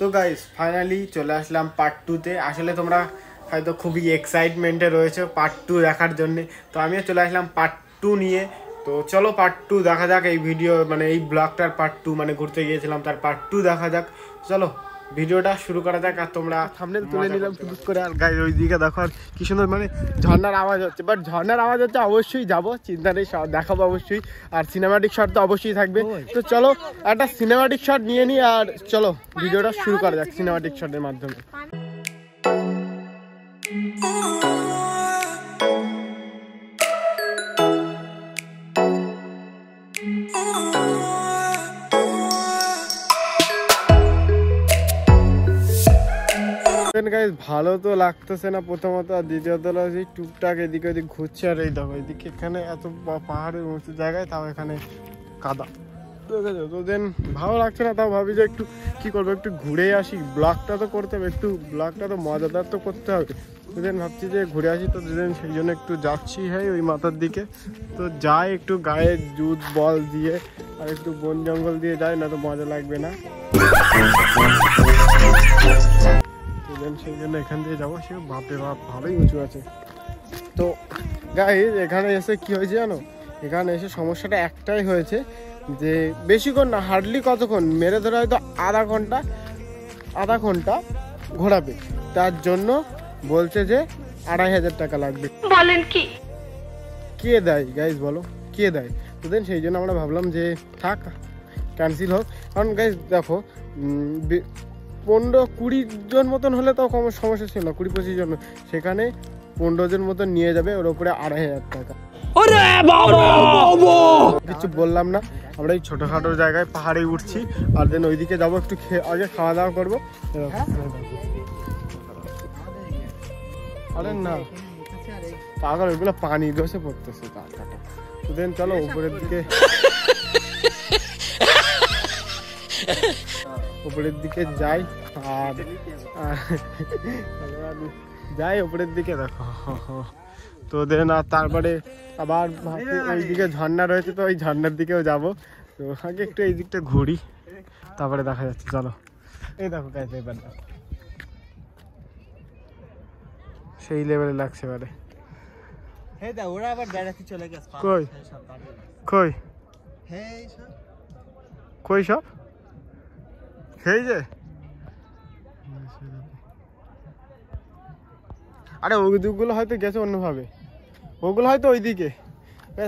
তো guys finally চলে আসলাম part 2 তে। আসলে তোমরা হয়তো খুবই এক্সাইটমেন্টে রয়েছে পার্ট 2 দেখার জন্য, তো আমিও চলে আসলাম পার্ট 2 নিয়ে। তো চলো পার্ট 2 দেখা যাক। এই ভিডিও মানে এই ব্লগটার পার্ট 2, মানে ঘুরতে গিয়েছিলাম তার পার্ট 2 দেখা যাক। চলো ভিডিওটা শুরু করা যাক। আর তোমরা থাম্বনেল তুলে নিলাম টুক করে। আর গাইস ওইদিকে দেখো আর কি সুন্দর মানে ঝর্ণার আওয়াজ হচ্ছে, বাট ঝর্ণার আওয়াজ হচ্ছে অবশ্যই যাবো, চিন্তা নেই, দেখাবো অবশ্যই। আর সিনেমাটিক শট তো অবশ্যই থাকবে। তো চলো একটা সিনেমাটিক শট নিয়ে নিই আর চলো ভিডিওটা শুরু করা যাক সিনেমাটিক শটের মাধ্যমে। ভালো তো লাগতেছে না প্রথমত, আর দ্বিতীয়ত টুকটাক এদিকে ওদিক ঘুরছে। আর এই দেখো এদিকে এখানে এত পাহাড়ের উঁচু জায়গায়, তাও এখানে কাদা, তো দেন ভালো লাগছে না। তাও ভাবি যে একটু কি করবো, একটু ঘুরে আসি, ব্লগটা তো করতে হবে, একটু ব্লগটা তো মজাদার তো করতে হবে। তো দেন ভাবছি যে ঘুরে আসি, তো দেন সেই জন্য একটু যাচ্ছি হ্যাঁ ওই মাথার দিকে। তো যাই একটু গায়ে জুত বল দিয়ে আর একটু বন জঙ্গল দিয়ে যাই, না তো মজা লাগবে না। সেই জন্য এখান দিয়ে যাবো। সে বাপরে বাপ ভালোই উঁচু আছে। তো গাইস এখানে এসে কি হয়েছে জানো, এখানে এসে সমস্যাটা একটাই হয়েছে যে বেশিক্ষণ না, হার্ডলি কতক্ষণ মেরে ধরে হয়তো আধা ঘন্টা ঘোরাবে, তার জন্য বলছে যে 2500 টাকা লাগবে। বলেন কি কে দেয় গাইস বলো, কে দেয়? তো দেন সেই জন্য আমরা ভাবলাম যে থাক ক্যান্সেল হোক। কারণ গাইস দেখো 15-20 জন মতন হলে তাও কম সমস্যা ছিল না, 20-25 জন, সেখানে 15 জন মতন নিয়ে যাবে, ওর উপরে 2500 টাকা। কিছু বললাম না, আমরা এই ছোটখাটো জায়গায় পাহাড়ে উঠছি আর দেন ওইদিকে যাবো, একটু আগে খাওয়া দাওয়া করবো। আরে না পাগল, ওইগুলো পানি দোষে পড়তেছে টাকাটা। তো দেন চলো উপরের দিকে যাই আর যাই উপরের দিকে দেখো। তো দেন আর তারপরে আবার ওইদিকে ঝর্ণা রয়েছে, তো ওই ঝর্ণার দিকেও যাবো। তো আগে একটু এই দিকটা ঘুরি, তারপরে দেখা যাচ্ছে। চলো এই দেখো গাইস, এবার সেই লেভেলে লাগছে এবারে। ওরা আবার বেড়াতে চলে গেছে। কই কই কই সব এই যে, আরে ওইদিকগুলো হয়তো গেছে অন্যভাবে, ওগুলো হয়তো ওইদিকে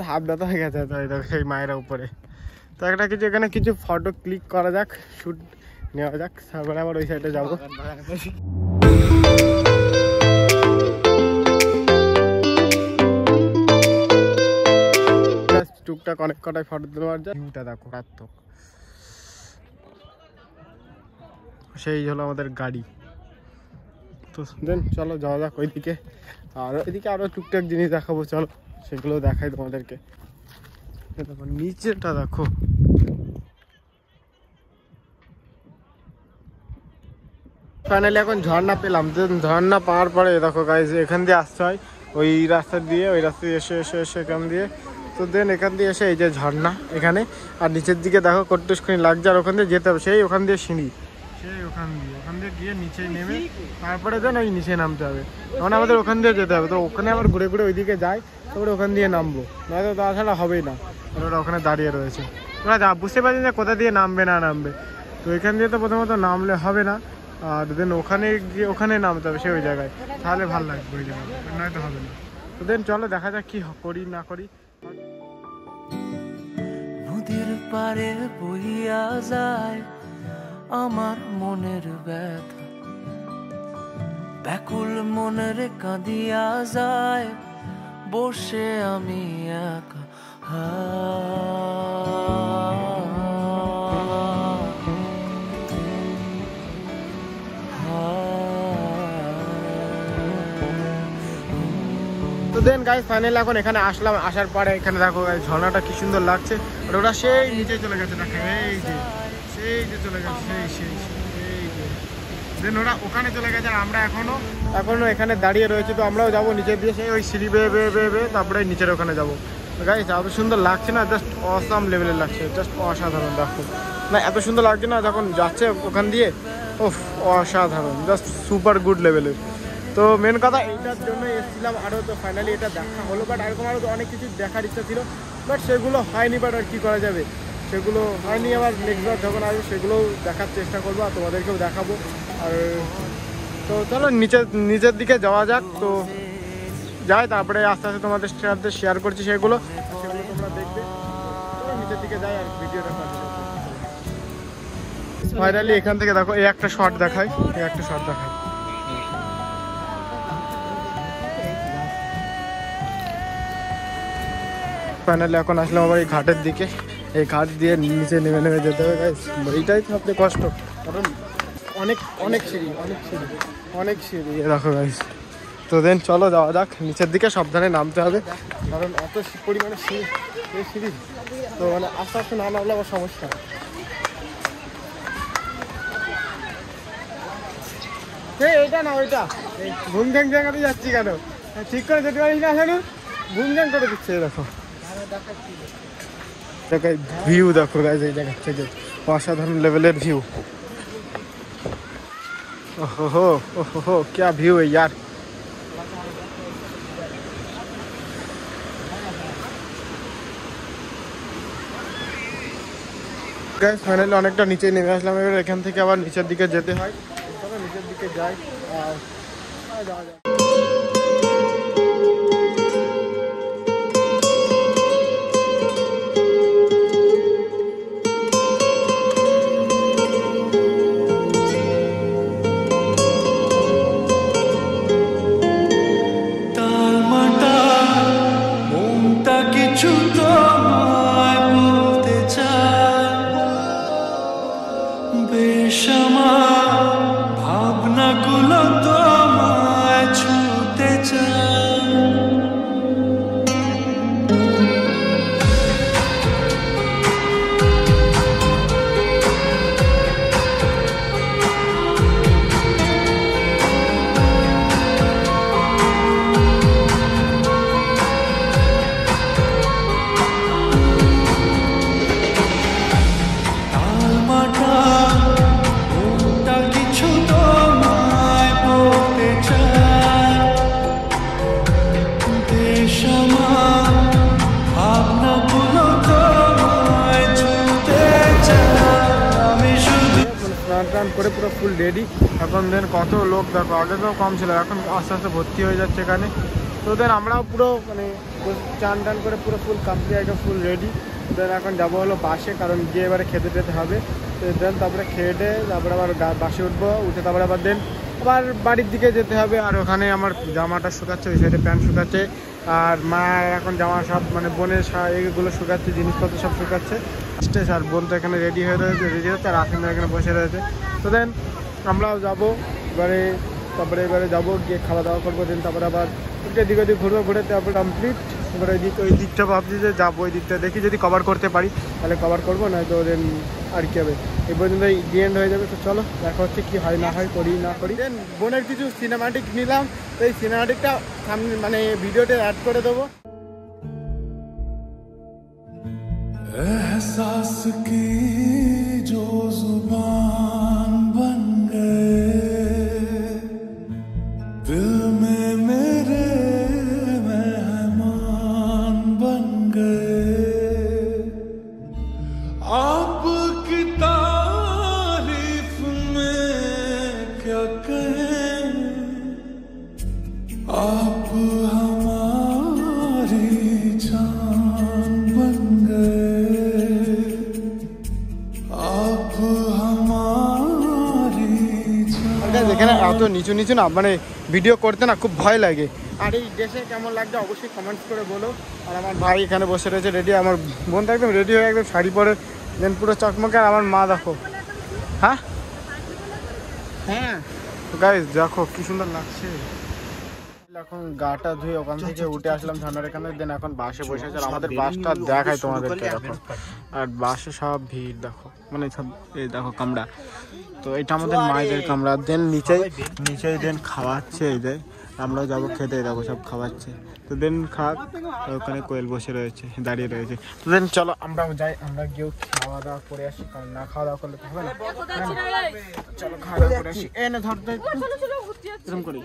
হাত ব্যথা হয়ে গেছে সেই মায়েরা উপরে। তো একটা কিছু এখানে কিছু ফটো ক্লিক করা যাক, শুট নেওয়া যাক, তারপরে আবার ওই সাইডে যাবো। টুকটাক অনেক কটাই ফটো দেওয়ার যায়। ভিউটা দেখো রাত্মক, সেই হলো আমাদের গাড়ি। তো দেন চলো যাওয়া যাক ওইদিকে। আর ওইদিকে আরো টুকটাক জিনিস দেখাবো, চলো সেগুলো দেখাই তোমাদেরকে। দেখো নিচেটা দেখো, ফাইনালি এখন ঝর্ণা পেলাম। ঝর্ণা পাওয়ার পরে দেখো গাইস এখান দিয়ে আসতে হয় ওই রাস্তা দিয়ে, ওই রাস্তায় এসে এখান দিয়ে। তো দেন এখান দিয়ে এসে এই যে ঝর্ণা এখানে, আর নিচের দিকে দেখো কতটুকুনি লাগছে, আর ওখান দিয়ে যেতে হবে, সেই ওখান দিয়ে সিঁড়ি, সেই ওখান দিয়ে গিয়ে নিচে নেমে তারপরে দেন ওই নিচে নামতে হবে। তখন আমাদের ওখান দিয়ে যেতে হবে। তো ওখানে আবার ঘুরে ঘুরে ওইদিকে যাই, তারপরে ওখান দিয়ে নামবো, নয়তো তাছাড়া হবেই না। ওরা ওখানে দাঁড়িয়ে রয়েছে, ওরা বুঝতে পারছি না কোথা দিয়ে নামবে না নামবে। তো এখান দিয়ে তো প্রথমত নামলে হবে না, আর দেন ওখানে গিয়ে ওখানে নামতে হবে সেই ওই জায়গায়, তাহলে ভালো লাগবে ওই জায়গায়, নয়তো হবে না। তো দেন চলো দেখা যাক কি করি না করি। নদীর পারে বহিয়া যায় আমার মনের ব্যথা, ব্যাকুল মনের কাঁদিয়া যায় বসে আমি একা। তো দেন গাইস ফাইনালি এখন এখানে আসলাম। আসার পরে এখানে দেখো ঝর্ণাটা কি সুন্দর লাগছে, আর ওরা সেই নিচে চলে গেছে দেখো, এই যে সেই যে চলে গেছে, সেই দেন ওরা ওখানে চলে গেছে, আর আমরা এখনো এখানে দাঁড়িয়ে রয়েছে। তো আমরাও যাবো নিচে দিয়ে, সেই ওই সিঁড়ি বেয়ে তারপরে নিচের ওখানে যাবো। গাইস এত সুন্দর লাগছে না, জাস্ট অসাম লেভেলের লাগছে, জাস্ট অসাধারণ। দেখো না এত সুন্দর লাগছে না যখন যাচ্ছে ওখান দিয়ে, ওফ, অসাধারণ, জাস্ট সুপার গুড লেভেলের। তো মেন কথা এইটার জন্য এসেছিলাম আরও, তো ফাইনালি এটা দেখা হলো। বাট এরকম আরও অনেক কিছু দেখার ইচ্ছা ছিল, বাট সেগুলো হয়নি। বাট আর কী করা যাবে, সেগুলো হয়নি। আবার নেক্সটবার যখন আসবে সেগুলোও দেখার চেষ্টা করবো আর তোমাদেরকেও দেখাবো। আর তো চলো নিচের দিকে যাওয়া যাক। তো যাই, তারপরে আস্তে আস্তে তোমাদের সাথে শেয়ার করছি সেগুলো তোমরা দেখবে। চলো নিচের দিকে যাই আর ভিডিওটা কন্টিনিউ করি। ফাইনালি এখান থেকে দেখো, এই একটা শট দেখায়, ফাইনালি এখন আসলাম আবার এই ঘাটের দিকে। এই ঘাট দিয়ে নিচে নেমে যেতে হবে গাইস। এইটাই সবচেয়ে কষ্ট, কারণ অনেক সিঁড়ি দেখো গাইস। তো দেন চলো যাওয়া যাক নিচের দিকে, সাবধানে নামতে হবে, কারণ এত পরিমাণে সিঁড়ি। তো মানে আস্তে আস্তে না নামলে আবার সমস্যা। এইটা না ওইটা, ঘুম ঘ্যাং জায়গাতে যাচ্ছি কেন, ঠিক করে যেতে পারিস না, আসলে ঘুম ঘ্যাং করে দিচ্ছে। দেখো ভিউ দেখো গাইজ, এই জায়গা থেকে অসাধারণ লেভেলের ভিউ। ओहो क्या व्यू है यार। গাইস ফাইনালি অনেকটা নিচে নেমে আসলাম। এবার এখান থেকে আবার নিচের দিকে যেতে হয়। চলো নিচের দিকে যাই আর যাওয়া যায়। স্নান করে পুরো ফুল রেডি। এখন দেন কত লোক দেখো, আগে তো কম ছিল, এখন আস্তে আস্তে ভর্তি হয়ে যাচ্ছে এখানে। তো দেন আমরাও পুরো মানে চান টান করে পুরো ফুল কমপ্লিট, একদম ফুল রেডি। দেন এখন যাবো হলো বাসে, কারণ গিয়ে এবারে খেতে টেতে হবে। তো দেন তারপরে খেয়ে তারপরে আবার বাসে উঠবো, উঠে তারপরে আবার দেন আবার বাড়ির দিকে যেতে হবে। আর ওখানে আমার জামাটা শুকাচ্ছে, ওই সাইডে প্যান্ট শুকাচ্ছে, আর মা এখন জামা সব মানে বোনের এগুলো শুকাচ্ছে, জিনিসপত্র সব শুকাচ্ছে। আর বোন তো এখানে রেডি হচ্ছে, আর আসেন এখানে বসে রয়েছে। তো দেন আমরাও যাবো তারপরে এবারে যাবো, গিয়ে খাওয়া দাওয়া করবো। দেন তারপরে আবার এদিক ওদিক ঘুরবো, ঘুরে তারপর কমপ্লিট। এবার ওই দিকটা ভাবছি যে যাবো, ওই দিকটা দেখি যদি কভার করতে পারি তাহলে কভার করবো, নয় তো দেন আর কি হবে, এই পর্যন্ত দি এন্ড হয়ে যাবে। তো চলো দেখা হচ্ছে কি হয় না হয়, করি না করি। দেন বোনের কিছু সিনেমাটিক নিলাম, তো এই সিনেমাটিকটা সামনে মানে ভিডিওতে অ্যাড করে দেবো। एहसास की जो जुबान बन गए, दिल में मेरे मेहमान बन गए। आपकी तारीफ में क्या कहें, आप हमारी जान बन गए। এখানে এত নিচু নিচু না, মানে ভিডিও করতে না খুব ভয় লাগে। আর এই ড্রেসে কেমন লাগছে অবশ্যই কমেন্টস করে বলো। আর আমার ভাই এখানে বসে রয়েছে রেডি, আমার বোন তো একদম রেডি হয়ে একদম শাড়ি পরে দেন পুরো চকমকে। আর আমার মা দেখো, হ্যাঁ গাইস দেখো কি সুন্দর লাগছে। এখন গাটা ধুয়ে ওখান থেকে উঠে আসলাম ঝর্ণার এখানে। দেন এখন বাসে বসে আছে, আর আমাদের বাসটা দেখায় তোমাদেরকে দেখো। আর বাসে সব ভিড় দেখো, মানে সব এই দেখো কামড়া। তো এটা আমাদের মায়েদের কামড়া। দেন নিচেই দেন খাওয়াচ্ছে, এই যে আমরাও যাবো খেতে, যাবো সব খাওয়াচ্ছে। তো দেন খাক, ওখানে কোয়েল বসে রয়েছে, দাঁড়িয়ে রয়েছে। তো দেন চলো আমরাও যাই, আমরা গিয়েও খাওয়া দাওয়া করে আসি, কারণ না খাওয়া দাওয়া করলে তো হবে না। চলো খাওয়া দাওয়া করে আসি। এনে ধরতে এরকম করি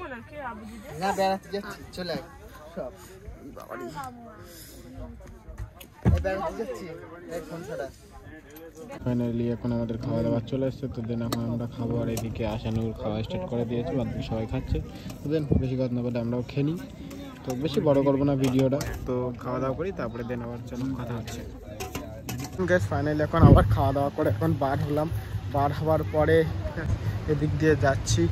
না, বেড়াতে যাচ্ছি, চলে আয় সব। বেড়াতে যাচ্ছি ফোন ছাড়া। ফাইনালি এখন আমাদের খাওয়া দাওয়া চলে এসছে। তো দেন এখন আমরা খাবো, আর এদিকে আশানুর খাওয়া স্টার্ট করে দিয়েছে, বাদ বাকি সবাই খাচ্ছে। তো দেন বেশি কথা না বলে আমরাও খেয়ে নিই। তো বেশি বড় করবো না ভিডিওটা, তো খাওয়া দাওয়া করি, তারপরে দেন আবার চলো কথা হচ্ছে। গ্যাস ফাইনালি এখন আবার খাওয়া দাওয়া করে এখন বার হলাম। বার হওয়ার পরে এদিক দিয়ে যাচ্ছি।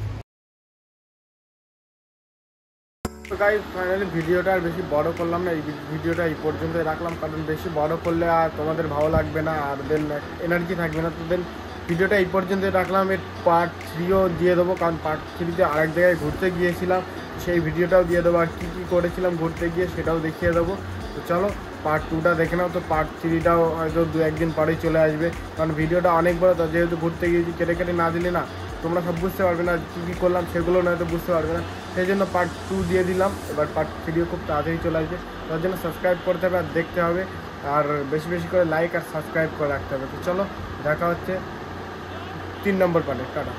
তো গাইস ফাইনালি ভিডিওটা আর বেশি বড় করলাম না, এই ভিডিওটা এই পর্যন্তই রাখলাম, কারণ বেশি বড় করলে আর তোমাদের ভালো লাগবে না, আর দেন এনার্জি থাকবে না। তো দেন ভিডিওটা এই পর্যন্তই রাখলাম। এর পার্ট 3ও দিয়ে দেবো, কারণ পার্ট 3তে আরেক জায়গায় ঘুরতে গিয়েছিলাম, সেই ভিডিওটাও দিয়ে দেবো, আর কী কী করেছিলাম ঘুরতে গিয়ে সেটাও দেখিয়ে দেবো। তো চলো পার্ট 2টা দেখে নাও। তো পার্ট 3টাও হয়তো 2-1 দিন পরেই চলে আসবে, কারণ ভিডিওটা অনেক বড়, তো যেহেতু ঘুরতে গিয়েছি কেটে কেটে না দিলে না তোমরা সব বুঝতে পারবে না, কী কী করলাম সেগুলো নয়তো বুঝতে পারবে না। সেই জন্য পার্ট 2 দিয়ে দিলাম। এবার পার্ট 3ও খুব তাড়াতাড়ি চলে আসবে, তার জন্য সাবস্ক্রাইব করতে হবে আর দেখতে হবে, আর বেশি বেশি করে লাইক আর সাবস্ক্রাইব করে রাখতে হবে। তো চলো দেখা হচ্ছে 3 নম্বর পার্টে। টাটা।